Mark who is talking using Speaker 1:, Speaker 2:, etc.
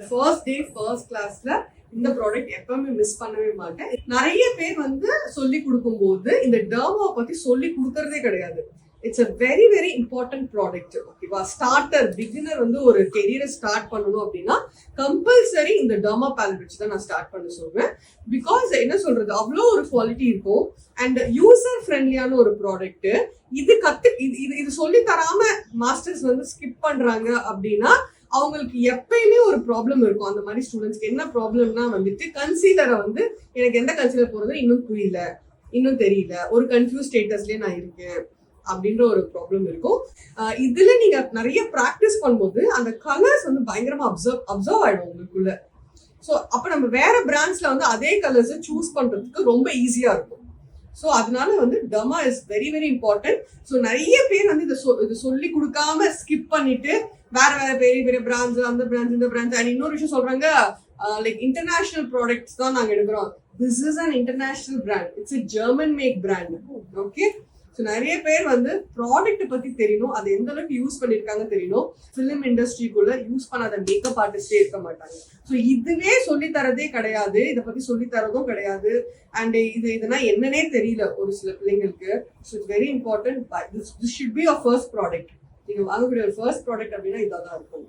Speaker 1: First day first கிளாஸ்ல இந்த product எப்பவுமே மிஸ் பண்ணவே மாட்டேன். நிறைய பேர் சொல்லி கொடுக்கும் போது இந்த டர்மா பத்தி சொல்லி கொடுக்கறதே கிடையாது. It's a very very important product. ஓகேவா, ஸ்டார்டர் பிகினர் ஒரு கெரியரை ஸ்டார்ட் பண்ணணும் அப்படின்னா கம்பல்சரி இந்த டர்மா பேலட் வச்சு தான் நான் ஸ்டார்ட் பண்ண சொல்வேன். பிகாஸ் என்ன சொல்றது, அவ்வளோ ஒரு குவாலிட்டி இருக்கும் அண்ட் யூசர் ஃப்ரெண்ட்லியான ஒரு ப்ராடக்ட். இது சொல்லி தராம மாஸ்டர்ஸ் ஸ்கிப் பண்றாங்க அப்படின்னா அவங்களுக்கு எப்பயுமே ஒரு ப்ராப்ளம் இருக்கும். அந்த மாதிரி ஸ்டூடெண்ட்ஸ்க்கு என்ன ப்ராப்ளம்னா கன்சீலரை எனக்கு எந்த கன்சீலர் போறது இன்னும் புரியல, இன்னும் தெரியல, ஒரு கன்ஃபியூஸ் ஸ்டேட்டஸ்லயே நான் இருக்கேன் அப்படின்ற ஒரு ப்ராப்ளம் இருக்கும். இதுல நீங்க நிறைய ப்ராக்டிஸ் பண்ணும்போது அந்த கலர்ஸ் பயங்கரமா அப்சர்வ் ஆயிடும் உங்களுக்குள்ள. ஸோ அப்ப நம்ம வேற பிராண்ட்ஸ்ல அதே கலர்ஸ் சூஸ் பண்றதுக்கு ரொம்ப ஈஸியா இருக்கும். ஸோ அதனால derma is very very important. So நிறைய பேர் இதை சொல்லி கொடுக்காம ஸ்கிப் பண்ணிட்டு வேற வேற பெரிய பெரிய பிராண்ட்ஸ், அந்த பிராண்ட்ஸ், இந்த பிராண்ட்ஸ். அண்ட் இன்னொரு விஷயம் சொல்றாங்க, லைக் இன்டர்நேஷனல் ப்ராடக்ட்ஸ் தான் நாங்க எடுக்கிறோம். This is an international brand, it's a German make brand. Okay, so நிறைய பேர் ப்ராடக்ட் பத்தி தெரியணும், அது எந்த அளவுக்கு யூஸ் பண்ணிருக்காங்க தெரியணும். ஃபிலிம் இண்டஸ்ட்ரிக்குள்ள யூஸ் பண்ணாத மேக்கப் ஆர்டிஸ்டே இருக்க மாட்டாங்க. ஸோ இதுவே சொல்லி தரதே கிடையாது, இதை பத்தி சொல்லி தரதும் கிடையாது. அண்ட் இதெல்லாம் என்னன்னே தெரியல ஒரு சில பிள்ளைங்களுக்கு. So it's very important. This should be your first product. நீங்க வாங்கக்கூடிய ஒரு ஃபர்ஸ்ட் ப்ராடக்ட் அப்படின்னா இதாக தான் இருக்கும்.